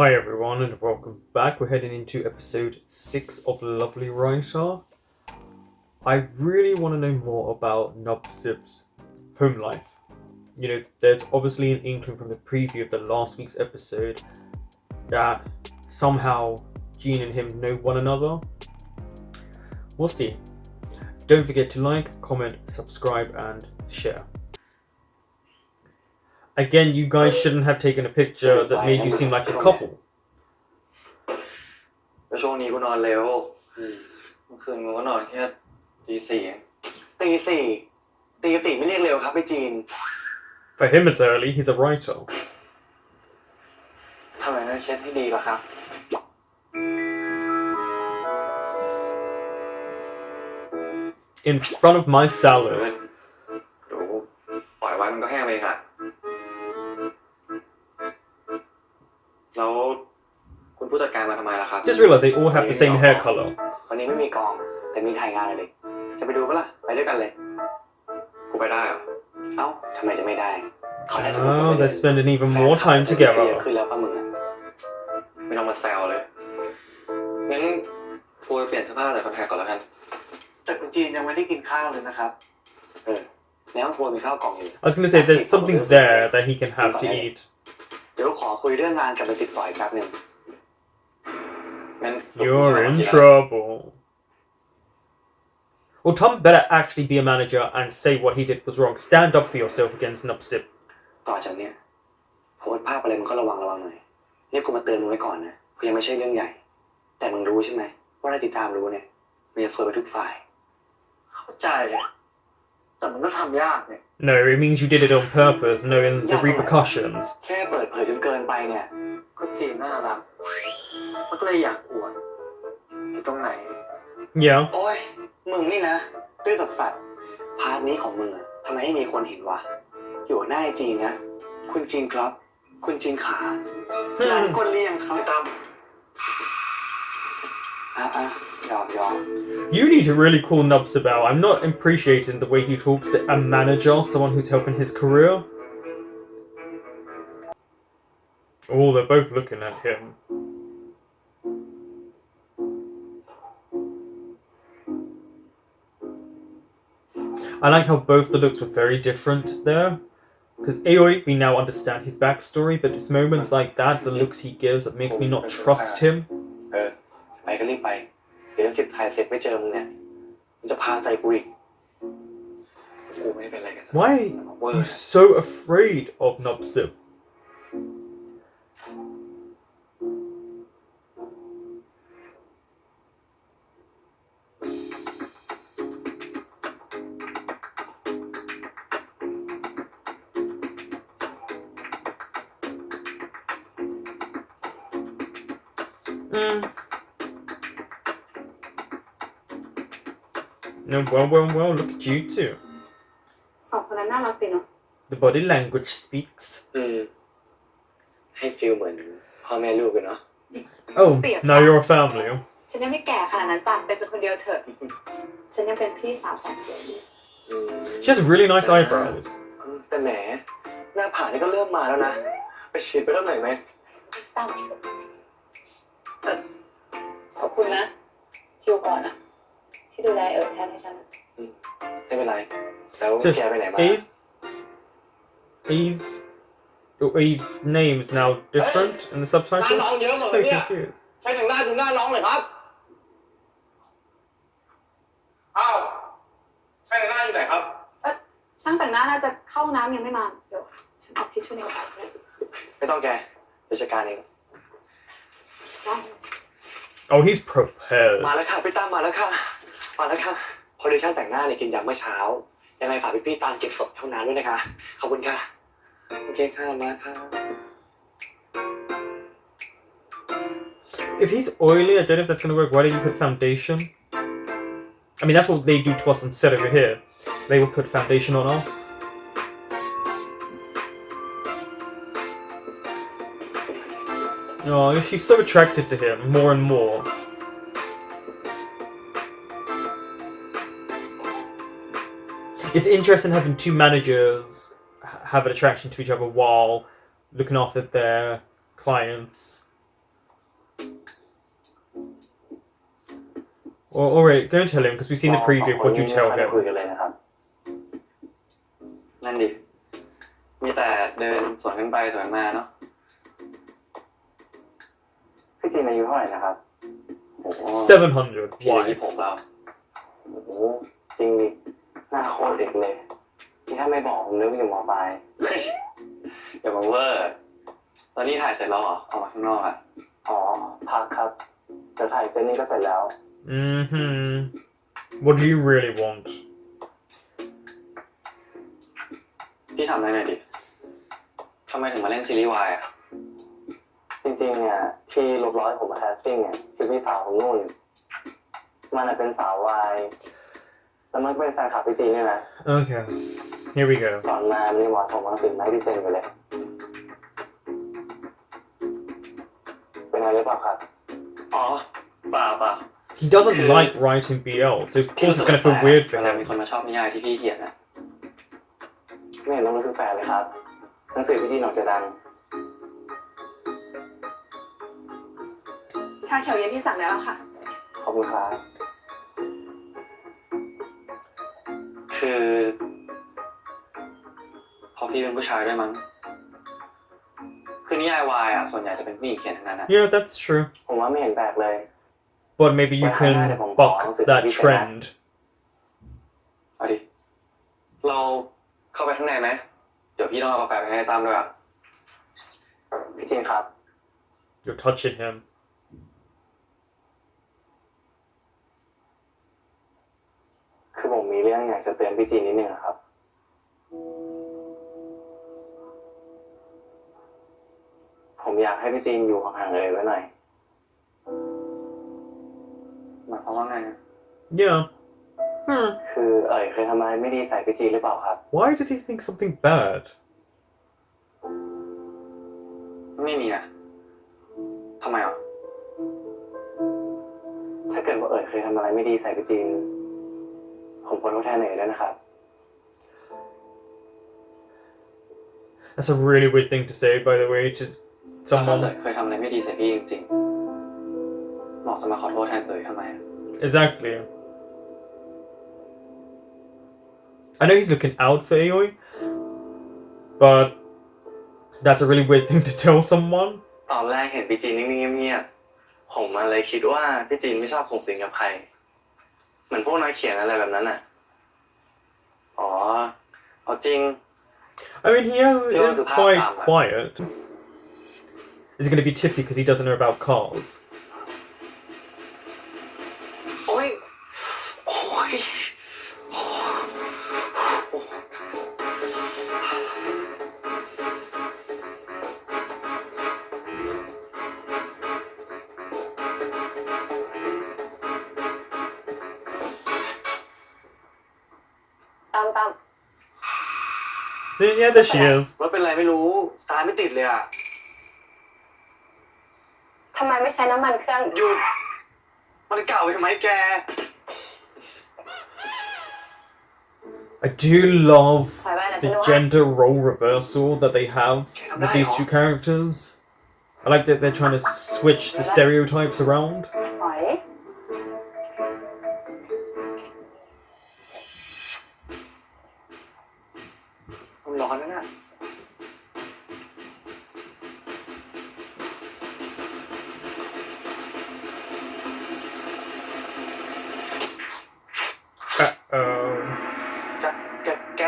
Hi everyone and welcome back. We're heading into episode 6 of Lovely Writer. I really want to know more about Nubsip's home life. You know, there's obviously an inkling from the preview of the last week's episode that somehow Jean and him know one another. We'll see. Don't forget to like, comment, subscribe and share. Again, you guys shouldn't have taken a picture that made you seem like a couple. ก็ช่วงนี้กูนอนเร็วเมื่อคืนกูก็นอนแค่ตีสี่ไม่เรียกเร็วครับพี่จีน For him it's early, he's a writer. ทำไมไม่เช็ดให้ดีล่ะครับ In front of my salad. เดี๋ยวปล่อยไว้มันก็แห้งเองอ่ะแล้วคุณผู้จัดการมาทำไมล่ะครับ Just realized they all have the same hair color. วันนี้ไม่มีกองแต่มีถ่ายงานอะไรจะไปดูปะล่ะไปด้วยกันเลยกูไปได้เหรอเอ้าทำไมจะไม่ได้เขาได้จะ Oh, they're spending even more time together. คือแล้วป้ามึงอ่ะไม่ต้องมาแซวเลยงั้นฟูเปลี่ยนเสื้อผ้าใส่คอนแทคก่อนแล้วกันแต่คุณจีนยังไม่ได้กินข้าวเลยนะครับแล้วฟูมีข้าวกล่องอยู่ I was going to say there's something there that he can have to eat. เดี๋ยวขอคุยเรื่องงานกับไปติดต่ออีกแป๊บนึง You're in trouble. Well, Tom better actually be a manager and say what he did was wrong. Stand up for yourself against Nupsip. ต่อจากเนี้ยโพสต์ภาพอะไรมึงก็ระวังหน่อยนี่กูมาเตือนมึงไว้ก่อนนะเพราะยังไม่ใช่เรื่องใหญ่แต่มึงรู้ใช่ไหมว่าถ้าติดตามรู้เนี่ยมันจะซวยไปทุกฝ่ายเข้าใจแต่มันก็ทำยากเนี่ย No, it means you did it on purpose, knowing the repercussions. แค่เปิดเผยจนเกินไปเนี่ยก็จีนน่ารักมันก็เลยอยากอวดที่ตรงไหน Yeah. โอ้ยมึงนี่นะด้วยสัตว์พาร์ทนี้ของมึงอะทำไมให้มีคนเห็นวะอยู่หน้าไอจีนนะคุณจีนครับคุณจีนขาร้านก้นเลี่ยงเขาตั้มยอม You need to really call Nupsip out. I'm not appreciating the way he talks to a manager, someone who's helping his career. Oh, they're both looking at him. I like how both the looks were very different there. Because Aoi, we now understand his backstory, but it's moments like that, the looks he gives, that makes me not trust him. ไปก็รีบไปเดี๋ยวสิบถ่ายเสร็จไม่เจอมึงเนี่ยมันจะพาใส่กูอีกกูไม่ได้เป็นอะไรกัน Why are you so afraid of Nupsip? No, well, look at you two. สองคนนั้นน่ารักดีเนาะ The body language speaks. ให้ฟีลเหมือนพ่อแม่ลูกกันเนาะ Oh, now you're a family. ฉันยังไม่แก่ขนาดนั้นจ้ะเป็นคนเดียวเถอะฉันยังเป็นพี่สาวสองเสียอยู่ She has really nice eyebrows. แต่แหมหน้าผากนี่ก็เริ่มมาแล้วนะไปฉีดไปเท่าไหร่ไหม ตั้งขอบคุณนะคิวก่อนนะที่ดูแลแทนให้ฉัน ไม่เป็นไรแล้วแกไปไหนมา Eve's name is now different in the subtitles. So confused. ใช้แต่งหน้าดูหน้าน้องเลยครับอ้าวใช้แต่งหน้าอยู่ไหนครับช่างแต่งหน้าน่าจะเข้าน้ำยังไม่มาเดี๋ยวฉันเอาทิชชู่ในกระเป๋าเลยไม่ต้องแกราชการเอง Oh, he's prepared. มาแล้วค่ะพี่ตั้มมาแล้วค่ะพอดีช่างแต่งหน้าเนี่ยกินยำเมื่อเช้ายังไงฝากพี่ตามเก็บศพเท่านั้นด้วยนะคะขอบคุณค่ะโอเคค่ะมาค่ะ If he's oily, I don't know if that's gonna work. Why don't you put foundation? I mean, that's what they do to us on set over here. They will put foundation on us. Oh, she's so attracted to him more and more. It's interesting having two managers have an attraction to each other while looking after their clients Well, alright, go and tell him because we've seen the เราสอง preview. คน What do นี้ you ไม่ tell ค่อยได้คุย him? กันเลยนะครับ นั่นดิ มีแต่เดินสวนกันไปสวนมาเนาะ พี่จีนอายุเท่าไหร่นะครับโอ้โห 700. พี่อายุ Why? ผมแล้วโอ้โหจริงดิหน้าโคตรเด็กเลยนี่ถ้าไม่บอกผมนึกว่าอยู่ม.ปลายเฮ้ยอย่ามาเวอร์ตอนนี้ถ่ายเสร็จแล้วเหรอออกมาข้างนอกอ่ะอ๋อพักครับเดี๋ยวถ่ายเสร็จนี้ก็เสร็จแล้ว What do you really want? พี่ทำอะไรหน่อยดิทำไมถึงมาเล่นซีรีส์วายอ่ะจริงๆเนี่ยที่ลบร้อยผมมาแคสติ้งเนี่ยคือพี่สาวผมนู่นมันเป็นสาววายแล้วมันก็เป็นแฟนคลับพี่จีนด้วยนะ Okay, here we go. ก่อนมามันยังบอกผมว่าสิ่งไม่ได้เซ็นไปเลยเป็นไงหรือเปล่าครับอ๋อเปล่า He doesn't like writing BL, so of course it's gonna feel weird for เวลามี him. คนมาชอบนิยายที่พี่เขียนนะไม่เห็นต้องรู้สึกแปลกเลยครับหนังสือพี่จีนออกจะดัง ชาเขียวเย็นที่สั่งได้แล้วค่ะ ขอบคุณครับคือพอพี่เป็นผู้ชายด้วยมั้งคือนิยายวายอ่ะส่วนใหญ่จะเป็นผู้หญิงเขียนทั้งนั้นนะ Yeah, that's true. ผมว่าไม่เห็นแปลกเลย But maybe you can buck that trend. เอาดิเราเข้าไปข้างในไหมเดี๋ยวพี่ต้องเอากาแฟไปให้ตั้มด้วยอ่ะพี่จีนครับ You're touching him. คือผมมีเรื่องอยากจะเตือนพี่จีนนิดนึงครับผมอยากให้พี่จีนอยู่ห่างๆเลยไว้หน่อยหมายความว่าไง Yeah. คือเคยทำอะไรไม่ดีใส่พี่จีนหรือเปล่าครับ Why does he think something bad? ไม่มีนะทำไมอ่ะถ้าเกิดว่าเคยทำอะไรไม่ดีใส่พี่จีนผมขอโทษแทนด้วยนะครับ That's a really weird thing to say, by the way, to ถ้า someone. เคยทำอะไรไม่ดีใส่พี่จริงๆบอกจะมาขอโทษแทนทำไม Exactly. I know he's looking out for Aoi, but that's a really weird thing to tell someone. ตอนแรกเห็นพี่จีนนิ่งๆเงียบๆผมเลยคิดว่าพี่จีนไม่ชอบส่งสิงกับใครเหมือนพวกนักเขียนอะไรแบบนั้นน่ะอ๋อเอาจริง I mean, he is quite quiet. Is it going to be Tiffy because he doesn't know about cars? โอ้ยโอ้ยตาม Yeah, there she is. รถเป็นไรไม่รู้สตาร์ทไม่ติดเลยอ่ะ ทำไมไม่ใช้น้ำมันเครื่อง หยุดมันเก่าใช่ไหมแก I do love ถอยไปแล้วฉัน the ดูให้ gender role reversal that they have with these two characters. I like that they're trying to switch the stereotypes around. ถอย มันร้อนนะน่ะ Uh-oh. แก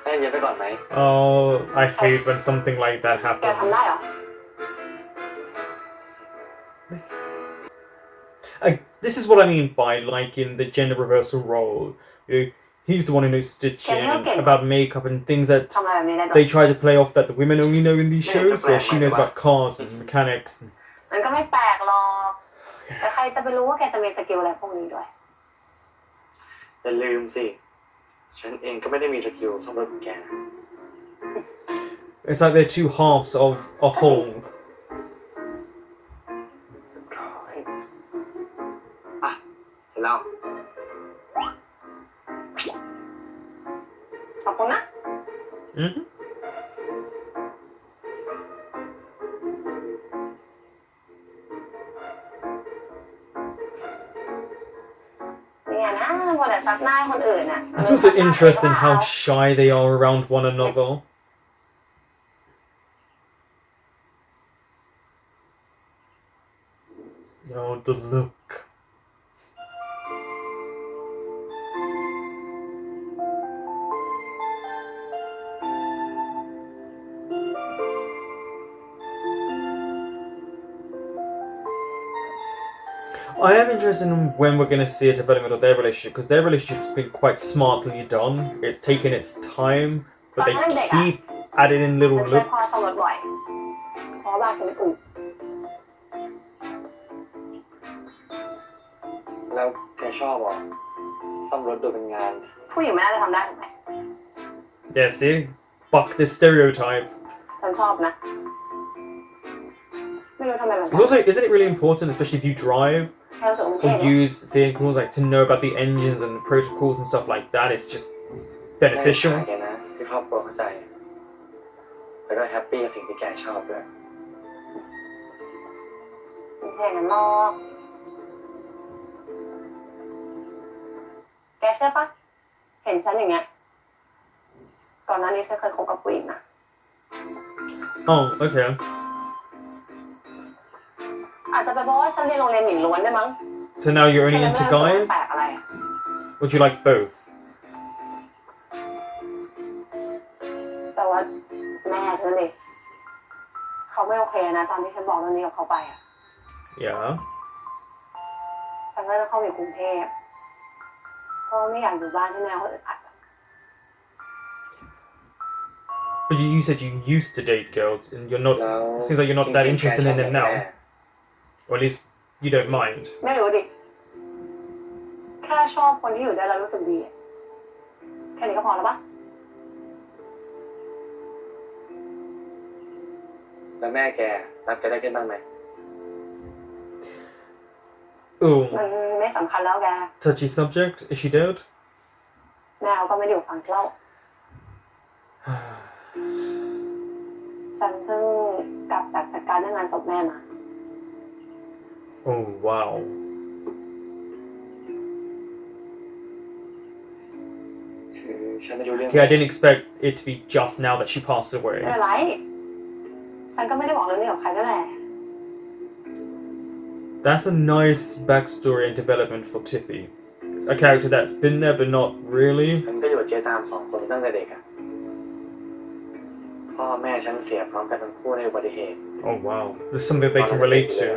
ให้เย็นไปก่อนไหม Oh, I hate when something like that แกทำได้ happens. เหรอ This is what I mean by liking the gender reversal role. He's the one who knows stitching and about makeup and things that ทำอะไรแบบนี้ได้ด้วย they try to play off that the women only know in these shows, where she knows about cars and mechanics. มันก็ไม่แปลกหรอกแต่ใครจะไปรู้ว่าแกจะมีสกิลอะไรพวกนี้ด้วย อย่าลืมสิฉันเองก็ไม่ได้มีสกิลสำหรับแก It's like they're two halves of a whole. อ่ะเสร็จแล้ว ขอบคุณนะ Mm-hmm. หน้าคนอื่นอ่ะ It's also interesting how shy they are around one another. Oh, the look. I am interested in when we're going to see a development of their relationship, because their relationship's been quite smartly done. It's taken its time, but they keep adding in little มันช่วยพ่อ looks. ซ่อมรถบ่อยเพราะว่าบ้านฉันเป็นอู่ แล้วแกชอบเหรอซ่อมรถดูเป็นงาน ผู้หญิงไม่น่าจะทำได้ถูกไหม Yeah, see? Buck this stereotype. ฉันชอบนะ ไม่รู้ทำไมมัน It's also, isn't it really important, especially if you drive แค่รู้สึกว่ามันเท่ or เนอะ use vehicles, like to know about the engines and the protocols and stuff like that? It's just แม่ beneficial. แกนะที่ครอบครัวเข้าใจ แล้วก็แฮปปี้กับสิ่งที่แกชอบด้วย ไม่ใช่กันหรอก แกเชื่อปะเห็นฉันอย่างเงี้ย ก่อนหน้านี้ฉันเคยคบกับผู้หญิงนะ Oh, okay. อาจจะเป็นเพราะว่าฉันเรียนโรงเรียนหญิงล้วนด้วยมั้ง So now you're only ฉัน into เลยรู้สึกว่า guys? มันแปลกอะไรอะ Would you like both? แต่ว่าแม่ฉันดิเขาไม่โอเคนะตอนที่ฉันบอกเรื่องนี้กับเขาไปอ่ะ Yeah. ฉันก็จะเข้าอยู่กรุงเทพเพราะว่าไม่อยากอยู่บ้านที่แม่เขาอึดอัดอะ But you said you used to date girls, and you're not. แล้ว Seems like you're not that จริงๆ interested แก in ชอบ them แม่ now. Or at least you don't mind. ไม่รู้ดิ แค่ชอบคนที่อยู่ได้แล้วรู้สึกดีอะแค่นี้ก็พอแล้วปะ แล้วแม่แกรับแกได้ขึ้นบ้างไหม Oh, มันไม่สำคัญแล้วแก touchy subject. Is she dead? แม่เขาก็ไม่ได้อยู่ฝั่งฉันแล้วฉันเพิ่งกลับจากจัดการเรื่องงานศพแม่มา Oh wow. คือฉันไม่รู้เรื่อง Okay, I didn't expect it to be just now that she passed ไม่ away. เป็นไร ฉันก็ไม่ได้บอกเรื่องนี้กับใครนั่นแหละ That's a nice backstory and development for Tiffy. It's a character that's been there but not really. ฉันก็อยู่กับเจ๊ตาม2 คนตั้งแต่เด็กอะพ่อแม่ฉันเสียพร้อมกันทั้งคู่ในอุบัติเหตุ Oh wow. There's something they can relate to.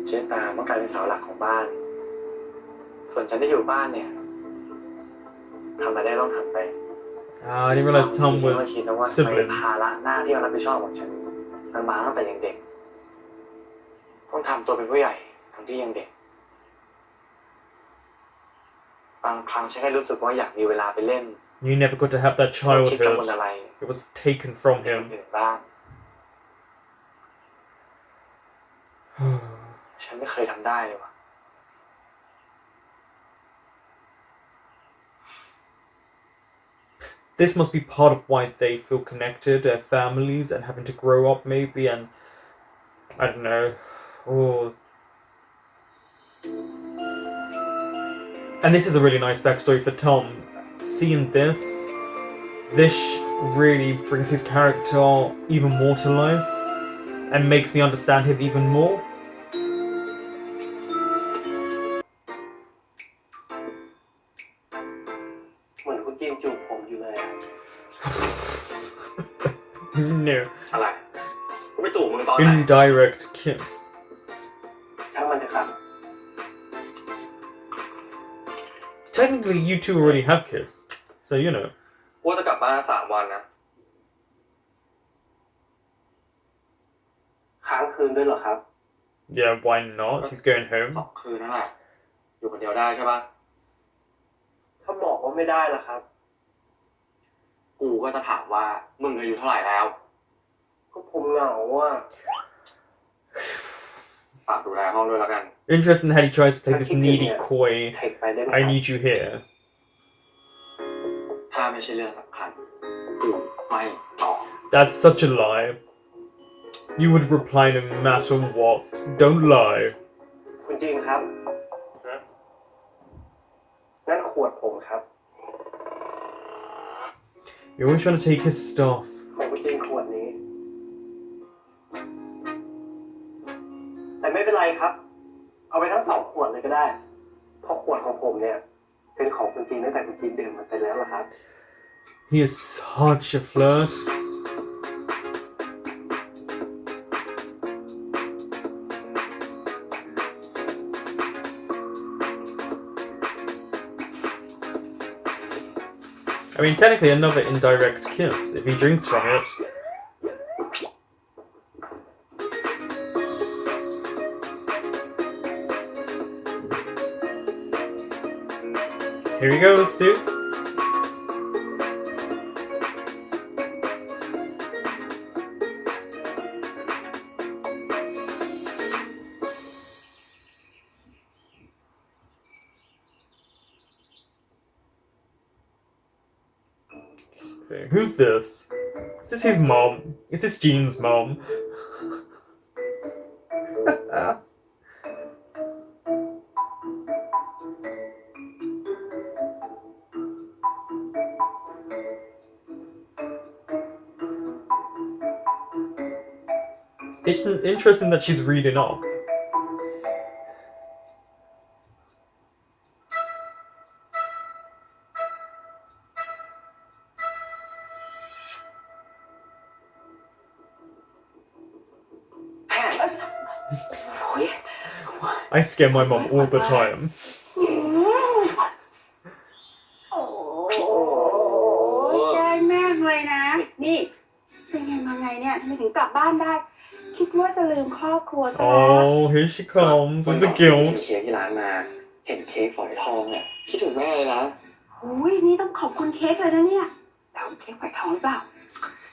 เจ๊ตามก็กลายเป็นเสาหลักของบ้าน ส่วนฉันที่อยู่บ้านเนี่ยทำอะไรได้ต้องทำไป Ah, I didn't realize บาง Tom ทีฉันก็ was คิดนะว่าทำไม sibling. ภาระหน้าที่เรารับผิดชอบของฉันมันมาตั้งแต่ยังเด็ก ต้องทำตัวเป็นผู้ใหญ่ทั้งที่ยังเด็ก บางครั้งฉันก็รู้สึกว่าอยากมีเวลาไปเล่น You never got to have that คิดกังวล childhood. อะไร It was taken from อย่าง him. อื่นบ้าง ฉันไม่เคยทำได้เลยว่ะ This must be part of why they feel connected, their families, and having to grow up maybe, and I don't know. Oh. And this is a really nice backstory for Tom. Seeing this really brings his character even more to life and makes me understand him even more. เหมือนคุณจีนจูบผมอยู่เลย No. อะไรกูไปจูบมึงตอนไหน Indirect kiss. ช่างมันเถอะครับ Technically, you two already have kissed, so you know. กูจะกลับบ้าน3 วันนะ ค้างคืนด้วยเหรอครับ Yeah, why not? He's going home. 2 คืนนั่นแหละ อยู่คนเดียวได้ใช่ปะถ้าบอกว่าไม่ได้ล่ะครับ กูก็จะถามว่ามึงอายุเท่าไหร่แล้ว ก็ผมเหงาอ่ะฝากดูแลห้องด้วยแล้วกัน Interesting how he tries to play this needy coy. เทคไปได้ไหม I need you here. ถ้าไม่ใช่เรื่องสำคัญกูไม่ตอบ That's such a lie. You would reply no matter what. Don't lie. คุณจริงครับ ใน ขวดผมครับ You're always trying to take his stuff. ของคุณจีนขวดนี้ แต่ไม่เป็นไรครับ เอาไปทั้ง2 ขวดเลยก็ได้เพราะขวดของผมเนี่ยเป็นของคุณจีนตั้งแต่คุณจีนดื่มมันไปแล้วล่ะครับ He is such a flirt. I mean, technically another indirect kiss if he drinks from it. Here we go, Sue. Okay, who's this? Is this his mom? Is this Jean's mom? It's interesting that she's reading up. I scare my mom all the time. โอ้แกล้งแม่เลยนะ นี่ เป็นไงมาไงเนี่ยทำไมถึงกลับบ้านได้ คิดว่าจะลืมครอบครัวซะแล้ว Oh, here she comes วัน with ก่ the อนกิน guilt. เค้กที่ร้านมา เห็นเค้กฝอยทองเนี่ยคิดถึงแม่เลยนะ อุ้ยนี่ต้องขอบคุณเค้กเลยนะเนี่ยแล้วเค้กฝอยทองหรือเปล่า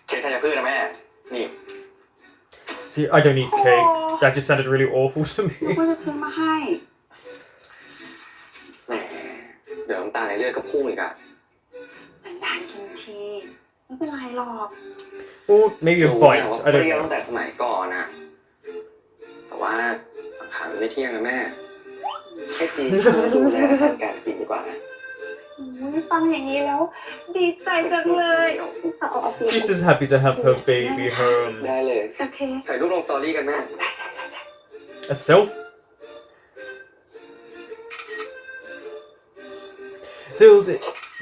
เค้กธัญพืชนะแม่ นี่ See, I don't eat cake. That just sounded really awful to ลูก me. ก็จะซื้อมาให้ แหมเดี๋ยวน้ำตาลในเลือดก็พุ่งอีกอะ นานๆกินที ไม่เป็นไรหรอก Or maybe a รู้ bite. นะว่า I เปรี้ยว don't ตั้ง know. แต่สมัยก่อนนะแต่ว่าสังขารมันไม่เที่ยงนะแม่ให้จีนช่วยดูแลอาหารการกินดีกว่านะ อุ้ยฟังอย่างนี้แล้ว ดีใจจังเลยเอาสิ She's just happy to have her baby home. ได้เลย โอเค ถ่ายรูปลงสตอรี่กันแม่ A self? So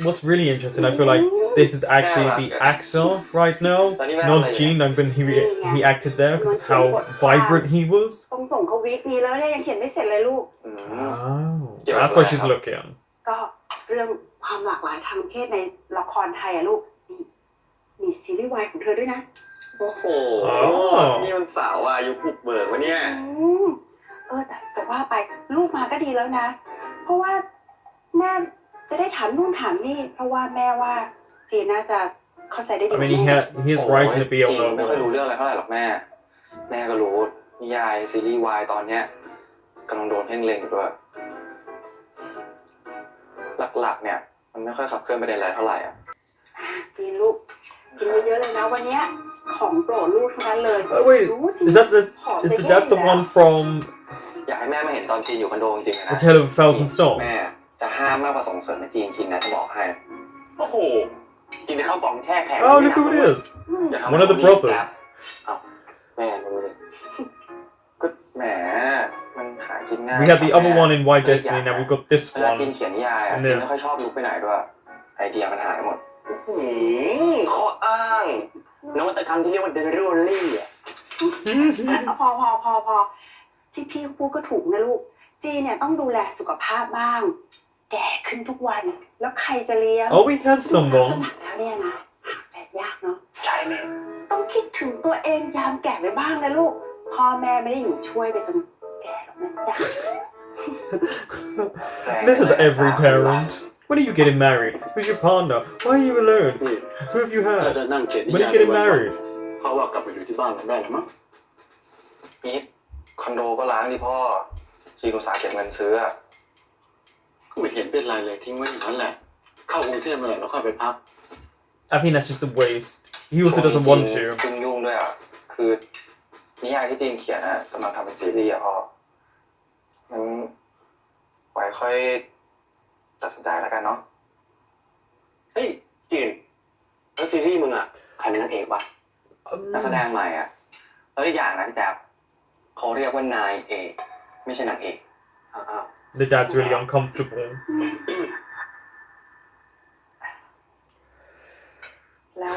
what's really interesting, I feel like this is actually the actor right now, not Gene. I mean, he acted there because of how vibrant he was. ต้องส่งเขาวีคนี้แล้วเนี่ยยังเขียนไม่เสร็จเลยลูก Oh, that's why she's looking. ก็เรื่องความหลากหลายทางเพศในละครไทยอะลูกนี่มีซีรีส์วายของเธอด้วยนะ โอ้โห อ๋อ นี่มันสาวอายุบุกเบิกวะเนี่ย แต่ว่าไปลูกมาก็ดีแล้วนะ เพราะว่าแม่จะได้ถามนู่นถามนี่เพราะว่าแม่ว่าจีนน่าจะเข้าใจได้ดี I mean, he has right to be จริง able ไม่ค่อยรู้ to. เรื่องอะไรเท่าไหร่หรอกแม่ แม่ก็รู้นิยายซีรีส์วายตอนเนี้ยกำลังโดนเพ่งเล็งอยู่ด้วย หลักๆเนี่ยมันไม่ค่อยขับเคลื่อนประเด็นอะไรเท่าไหร่อ่ะ จีนลูกกินเยอะๆเลยนะวันเนี้ยของโปรดลูกทั้งนั้นเลย Wait, รู้สิ is that the one from อยากให้แม่มาเห็นตอนจีนอยู่คอนโดจริงๆนะ A Tale of a Thousand แม่ Storms? จะห้ามมากกว่าส่งเสริมให้จีนกินนะจะบอกให้ โอ้โห กินในข้าวกล่องแช่แข็ง Oh, look who it is. อย่าทำ One of the brothers. เอ้าแม่ดูดิก็แหมมันหากินง่าย We have the other one in White Destiny, now we've got this เวลาจีน one. เขียนนิยายอ่ะ And จีน this. ไม่ค่อยชอบลุกไปไหนด้วย ไอเดียมันหายหมดข้ออ้างนวัตกรรมที่เรียกว่า Justalowly อ่ะ พอที่พี่พูดก็ถูกนะลูกจีนเนี่ยต้องดูแลสุขภาพบ้าง แก่ขึ้นทุกวัน แล้วใครจะเลี้ยง Oh, we had ลักษ someone. ณะแล้วเนี่ยนะหาแฟนยากเนาะ ใช่ไหม ต้องคิดถึงตัวเองยามแก่ไปบ้างนะลูกพ่อแม่ไม่ได้อยู่ช่วยไปจนแก่หรอกนะจ๊ะ This is every parent. When are you getting married? Who's your partner? Why are you alone? นี่ Who have you ถ้า had? จะนั่งเขียนนิ When are ยา you ย getting วัน married? ๆเขาว่ากลับไปอยู่ที่บ้านกันได้แล้วมั้ง นี่คอนโดก็ล้างดิพ่อจีนอุตสาห์เก็บเงินซื้ออะ ก็ไม่เห็นเป็นไรเลยทิ้งไว้อย่างนั้นแหละ เข้ากรุงเทพมาแหละแล้วค่อยไปพัก I think that's just a waste. He also doesn't want to. ยุ่งด้วยอ่ะ คือนิยายที่จีนเขียนอ่ะกำลังทำเป็นซีรีส์อ่ะพ่อมันไว้ค่อย ตัดสินใจแล้วกันเนาะเฮ้ยจีนแล้วซีรีส์มึงอ่ะใครเป็นนางเอกวะนักแสดงใหม่อ่ะแล้วอีกอย่างนะพี่แจ๊บเขาเรียกว่านายเอกไม่ใช่นางเอกอ้าว The dad's really uncomfortable. แล้ว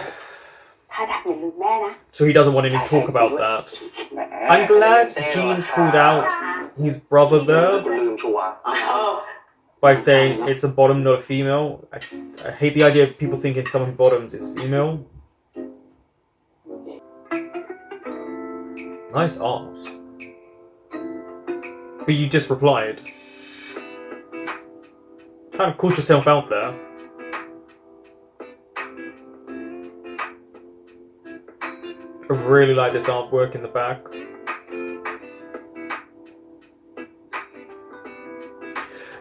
ถ้าดับอย่าลืมแม่นะ So he doesn't want any talk about that. I'm glad Jean pulled out his brother there กูลืมชัวร์ by saying it's a bottom, not a female. I hate the idea of people thinking someone who bottoms is female. Nice art. But you just replied. Kind of caught yourself out there. I really like this artwork in the back.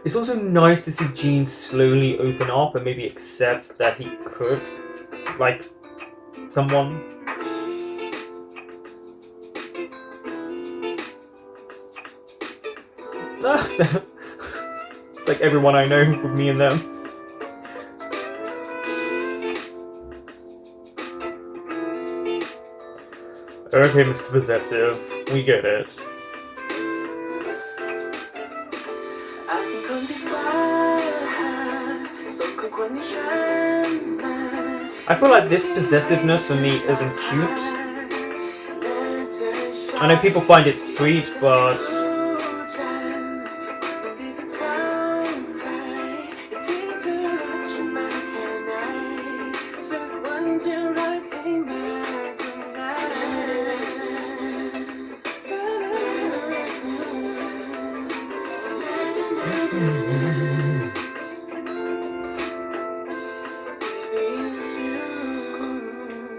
It's also nice to see Jean slowly open up and maybe accept that he could like someone. It's like everyone I know with me and them. Okay, Mr. Possessive, we get it. I feel like this possessiveness for me isn't cute. I know people find it sweet, but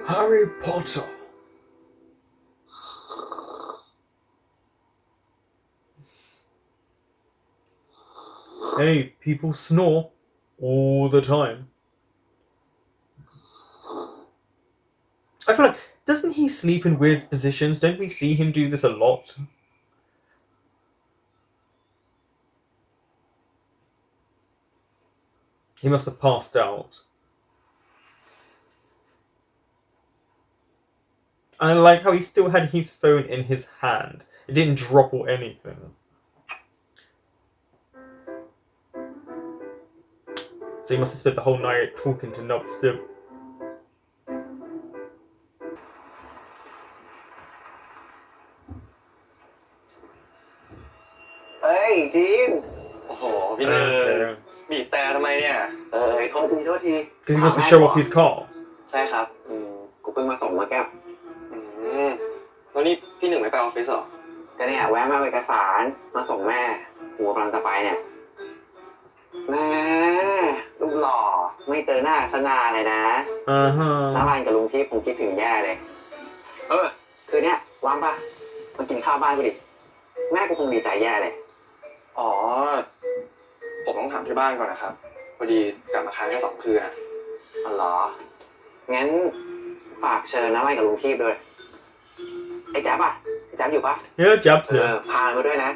Harry Potter. Hey, people snore all the time. I feel like, doesn't he sleep in weird positions? Don't we see him do this a lot? He must have passed out. And I like how he still had his phone in his hand. It didn't drop or anything. So he must have spent the whole night talking to Nob Sib. เฮ้ยจีน โอ้โหพี่เนย Okay. บีบแต่ทำไมเนี่ย โทษที Because he wants to show off his car. ใช่ครับกูเพิ่งมาส่งมาแก้ว แล้วนี่พี่หนึ่งไม่ไปออฟฟิศหรอ ก็เนี่ยแวะมาเอาเอกสารมาส่งแม่กูกำลังจะไปเนี่ยแม่รูปหล่อไม่เจอหน้าสนานเลยนะน้ารันกับลุงพี่คงคิดถึงแย่เลยคืนเนี้ยว่างปะมากินข้าวบ้านกูดิแม่กูคงดีใจแย่เลย อ๋อ ผมต้องถามที่บ้านก่อนนะครับ พอดีกลับมาค้างแค่2 คืนอ่ะ อ๋อเหรองั้นฝากเชิญน้ารันกับลุงพี่ด้วยไอ้แจ๊บไอ้แจ๊บอยู่ปะ Yeah, Jab's here. พามาด้วยนะ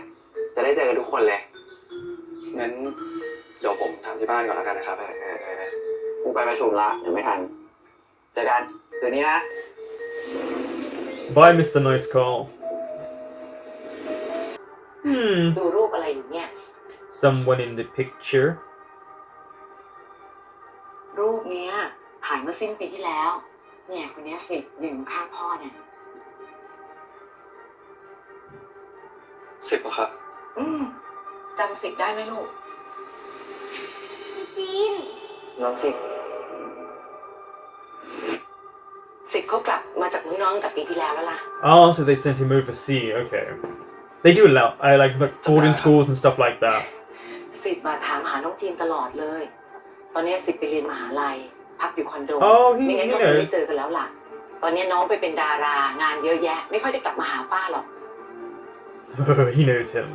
จะได้เจอกันทุกคนเลย งั้นเดี๋ยวผมถามที่บ้านก่อนแล้วกันนะครับ กูไปประชุมละเดี๋ยวไม่ทันเจอกันคืนนี้นะ Bye, Mr. Nice Car. ดูรูปอะไรอยู่เนี่ย Someone in the picture. รูปเนี้ยถ่ายเมื่อสิ้นปีที่แล้ว เนี่ยคนเนี้ยสิยืนข้างพ่อเนี่ย 10เหรอครับ จำสิบได้ไหมลูก จีน น้องสิบ เขากลับมาจากเมืองนอกแต่ปีที่แล้วแล้วล่ะ Oh, so they sent him overseas. Okay. They do allow, like boarding schools and stuff like that. สิบมาถามหาน้องจีนตลอดเลย ตอนนี้สิบไปเรียนมหาลัยพักอยู่คอนโด ไม่งั้นก็คงได้เจอกันแล้วล่ะ ตอนนี้น้องไปเป็นดารางานเยอะแยะ ไม่ค่อยจะกลับมาหาป้าหรอก He knows him.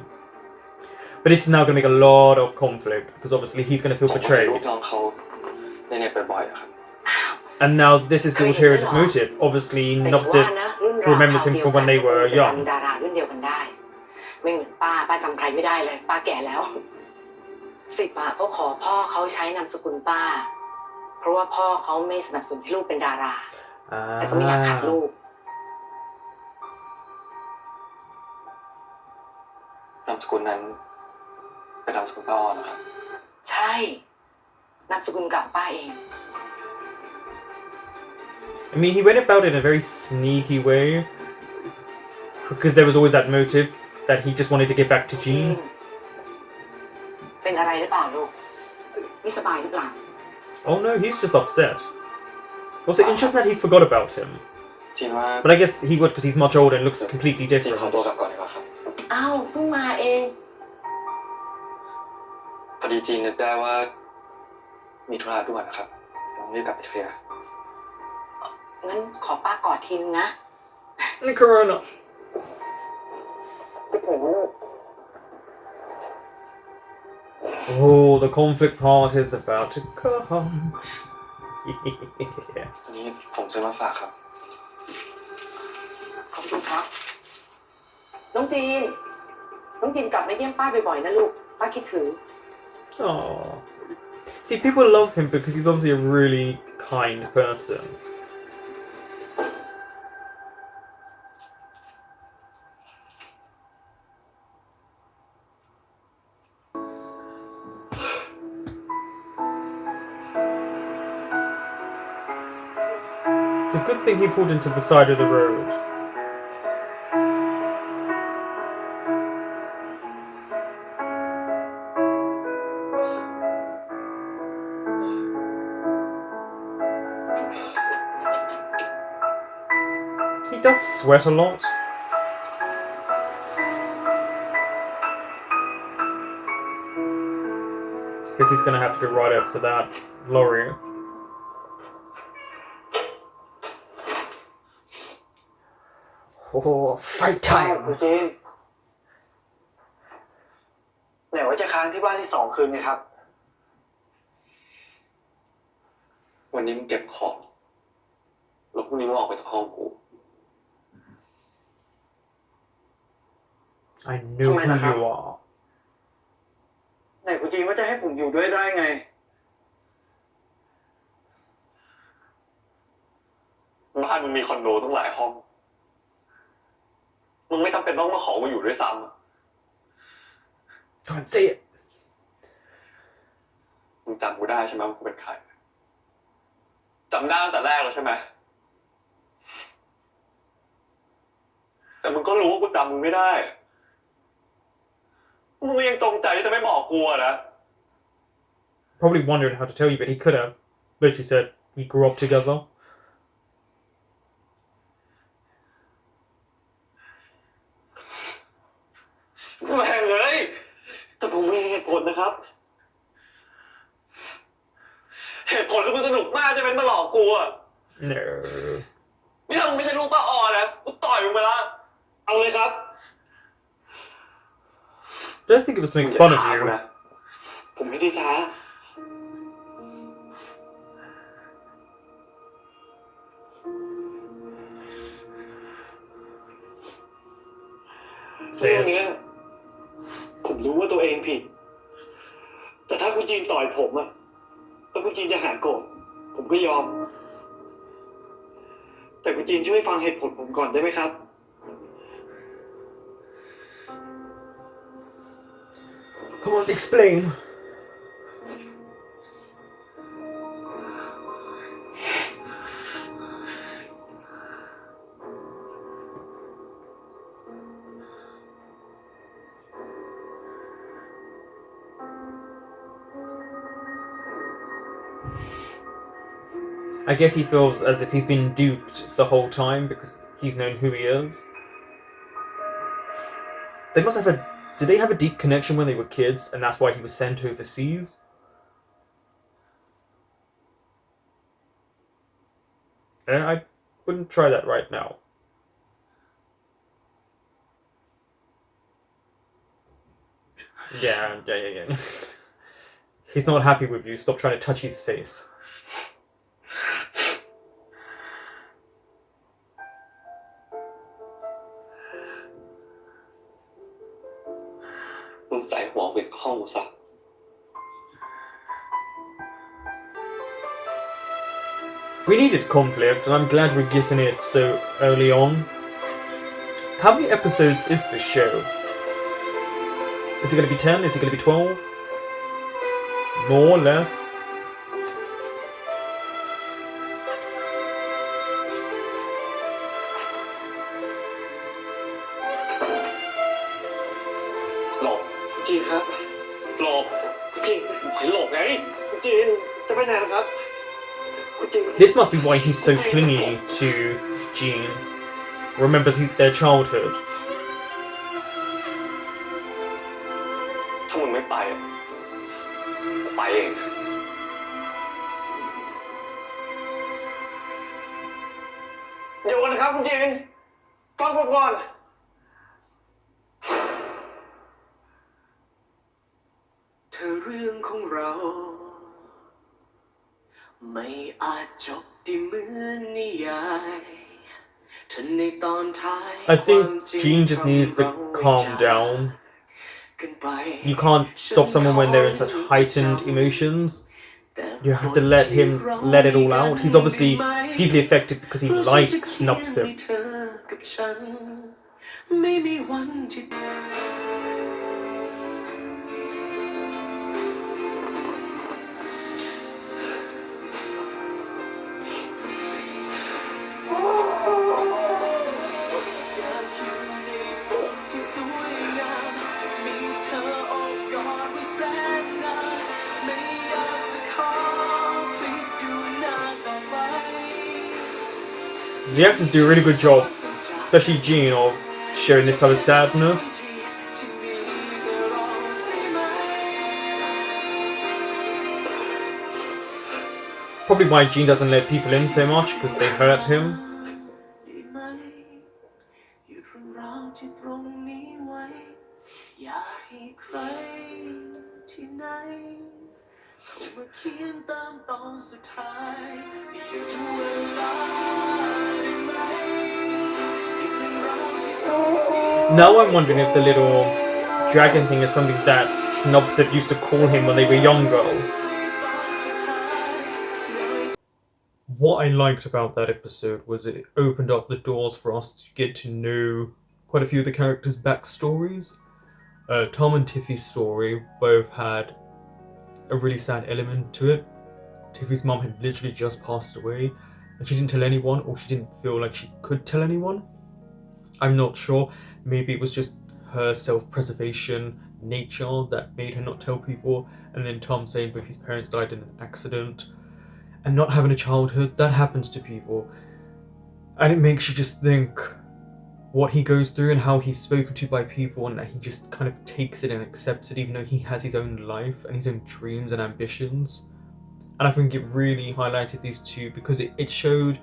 But it's now going to make a lot of conflict because obviously he's going to feel ผมเห็น betrayed. รูปน้องเขาในเน็ตบ่อยๆอะครับ And now this is the ulterior motive. Obviously, แต่ว่า Nopsip นะรุ่นราว remembers him from when they were จะ young. จำดารารุ่นเดียวกันได้ ไม่เหมือนป้าจำใครไม่ได้เลย ป้าแก่แล้ว 10เขาขอพ่อเขาใช้นามสกุลป้าเพราะว่าพ่อเขาไม่สนับสนุนให้ลูกเป็นดาราแต่ก็ไม่อยากขัดลูก นามสกุลนั้นเป็นนามสกุลป้าออนนะครับ ใช่นามสกุลเก่าป้าเอง I mean, he went about it in a very sneaky way because there was always that motive that he just wanted to get back to จีน Jean. เป็นอะไรหรือเปล่าลูกไม่สบายหรือเปล่า Oh no, he's just upset. Also, interesting that he forgot about him. จีนว่า But I guess he would because he's much older and looks completely จีน different. ขอตัวกลับก่อนดีกว่าครับ อ้าวเพิ่งมาเอง พอดีจีนนึกได้ว่ามีธุระด่วนนะครับต้องรีบกลับไปเคลียร์ งั้นขอป้ากอดทีนึงนะ Corona. Oh, the conflict part is about to come. Yeah. อันนี้ผมซื้อมาฝากครับ ขอบคุณครับ น้องจีน น้องจีนกลับมาเยี่ยมป้าบ่อยๆนะลูก ป้าคิดถึง Oh. See, people love him because he's obviously a really kind person. It's a good thing he pulled into the side of the road. He does sweat a lot. Guess he's gonna have to go right after that lorry. Oh, fight คุณ time! จีนไหนว่าจะค้างที่บ้านที่2 คืนไงครับ วันนี้มึงเก็บของแล้วพรุ่งนี้มึงออกไปจากห้องกู I know who you are. ไหนคุณจีนว่าจะให้ผมอยู่ด้วยได้ไง บ้านมึงมีคอนโดตั้งหลายห้อง มึงไม่จำเป็นต้องมาขอกูอยู่ด้วยซ้ำอะ Go and say it. มึงจำกูได้ใช่ไหมว่ากูเป็นใครจำได้ตั้งแต่แรกแล้วใช่ไหมแต่มึงก็รู้ว่ากูจำมึงไม่ได้มึงยังจงใจที่จะไม่บอกกูอะนะ Probably wondered how to tell you, but he could have. Literally said we grew up together. แม่งเลยแต่ผมมีเหตุผลนะครับ เหตุผลคือมึงสนุกมากใช่ไหมมาหลอกกูอะ No. นี่ถ้ามึงไม่ใช่ลูกป้าออนะกูต่อยมึงไปละเอาเลยครับ Don't think it was making fun of you. นะผมไม่ได้ท้า Say เรื่อง it. เนี้ยผมรู้ว่าตัวเองผิด แต่ถ้าคุณจีนต่อยผมอะแล้วคุณจีนจะหายโกรธผมก็ยอม แต่คุณจีนช่วยฟังเหตุผลผมก่อนได้ไหมครับ Come on, explain. I guess he feels as if he's been duped the whole time because he's known who he is. They must have a... Did they have a deep connection when they were kids and that's why he was sent overseas? I wouldn't try that right now. Yeah. He's not happy with you. Stop trying to touch his face. มึงใส่หัวไปห้องกูซะ We needed conflict, and I'm glad we're getting it so early on. How many episodes is this show? Is it going to be 10? Is it going to be 12? More or less? Lộp, Jin ครับ หลบ Jin ให้หลบไง Jin จะไปไหนล่ะครับ Jin This must be why he's so clingy to Jean. Remembers their childhood. ถ้ามึงไม่ไปกูไปเอง เดี๋ยวกันนะครับคุณจีนฟังผมก่อน เธอเรื่องของเรา ไม่อาจจบได้เหมือนนิยายถ้าในตอนท้าย I think Jean just needs to calm down. You can't stop someone when they're in such heightened emotions. You have to let him let it all out. He's obviously deeply affected because he likes Nupsip. The actors do a really good job, especially Jean, of showing this type of sadness. Probably why Jean doesn't let people in so much, because they hurt him. Now I'm wondering if the little dragon thing is something that Nupsip used to call him when they were younger. What I liked about that episode was it opened up the doors for us to get to know quite a few of the characters' backstories. Tom and Tiffy's story both had a really sad element to it. Tiffy's mum had literally just passed away, and she didn't tell anyone, or she didn't feel like she could tell anyone. I'm not sure. Maybe it was just her self-preservation nature that made her not tell people. And then Tom saying both his parents died in an accident. And not having a childhood, that happens to people. And it makes you just think what he goes through and how he's spoken to by people, and that he just kind of takes it and accepts it, even though he has his own life and his own dreams and ambitions. And I think it really highlighted these two because it showed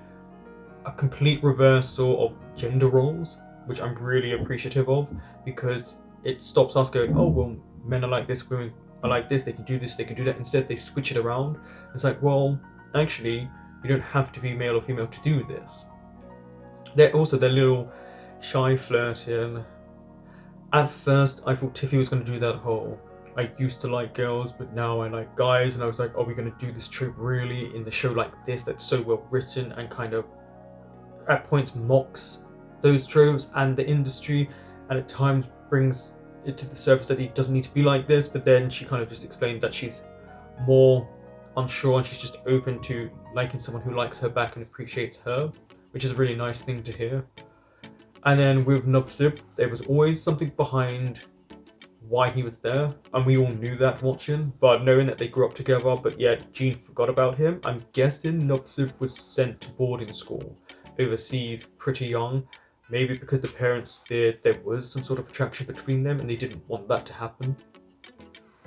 a complete reversal of gender roles, which I'm really appreciative of, because it stops us going, oh, well, men are like this, women are like this, they can do this, they can do that. Instead, they switch it around. It's like, well, actually, you don't have to be male or female to do this. They're also their little shy flirting. At first, I thought Tiffy was going to do that whole, I used to like girls, but now I like guys. And I was like, are we going to do this trope really in the show like this that's so well written and kind of at points mocks those tropes and the industry, and at times brings it to the surface that it doesn't need to be like this. But then she kind of just explained that she's more unsure and she's just open to liking someone who likes her back and appreciates her, which is a really nice thing to hear. And then with Nupsip, there was always something behind why he was there, and we all knew that watching, but knowing that they grew up together, but yet Jean forgot about him. I'm guessing Nupsip was sent to boarding school overseas pretty young, maybe because the parents feared there was some sort of attraction between them and they didn't want that to happen.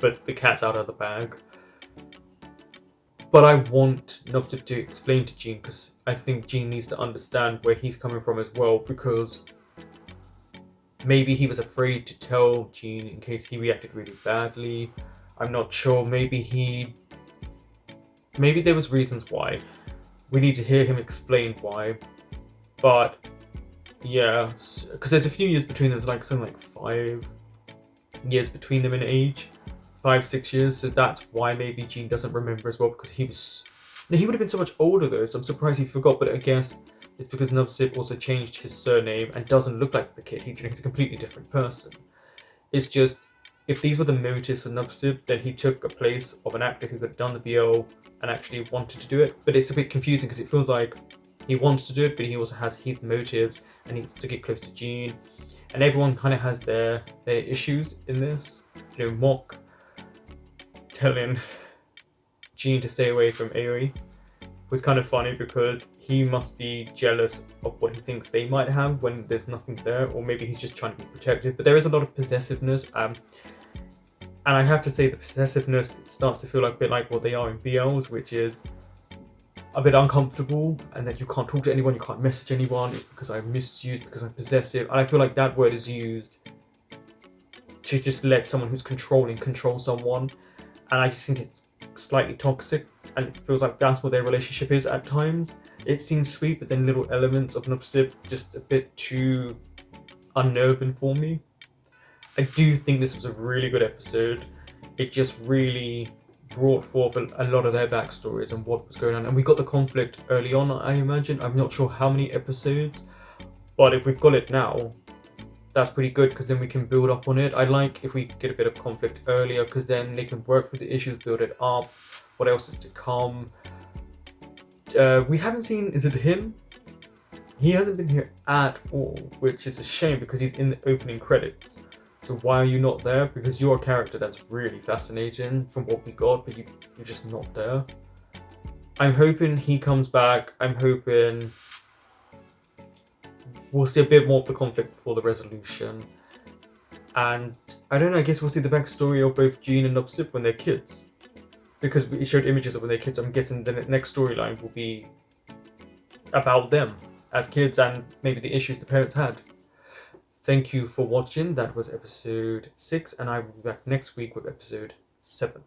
But the cat's out of the bag. But I want Nupsip to explain to Jean, because I think Jean needs to understand where he's coming from as well, because maybe he was afraid to tell Jean in case he reacted really badly. I'm not sure. Maybe there was reasons why. We need to hear him explain why. But yeah, because there's a few years between them, like something like 5 years between them in age, 5-6 years. So that's why maybe Jean doesn't remember as well, because he was Now, he would have been so much older though, so I'm surprised he forgot, but I guess it's because Nubsip also changed his surname and doesn't look like the kid. He's a completely different person. It's just, if these were the motives for Nubsip, then he took a place of an actor who could have done the BL and actually wanted to do it. But it's a bit confusing because it feels like he wants to do it, but he also has his motives and he needs to get close to Jean. And everyone kind of has their issues in this. You know, Mock telling Jean to stay away from Aoi was kind of funny because he must be jealous of what he thinks they might have when there's nothing there, or maybe he's just trying to be protective. But there is a lot of possessiveness, and I have to say the possessiveness starts to feel like a bit like what they are in BLs, which is a bit uncomfortable, and that you can't talk to anyone, you can't message anyone, it's because I missed you, it's because I'm possessive. And I feel like that word is used to just let someone who's controlling control someone, and I just think it's slightly toxic, and it feels like that's what their relationship is at times. It seems sweet, but then little elements of Nupsip just a bit too unnerving for me. I do think this was a really good episode. It just really brought forth a lot of their backstories and what was going on, and we got the conflict early on, I imagine. I'm not sure how many episodes, but if we've got it now, that's pretty good, because then we can build up on it. I like if we get a bit of conflict earlier, because then they can work through the issues, build it up, what else is to come. We haven't seen, is it him? He hasn't been here at all, which is a shame because he's in the opening credits. So why are you not there? Because you're a character that's really fascinating from what we got, but you're just not there. I'm hoping he comes back. I'm hoping we'll see a bit more of the conflict before the resolution. And I don't know, I guess we'll see the backstory of both Jean and Nupsip when they're kids. Because it showed images of when they're kids, I'm guessing the next storyline will be about them as kids and maybe the issues the parents had. Thank you for watching. That was episode 6, and I will be back next week with episode 7.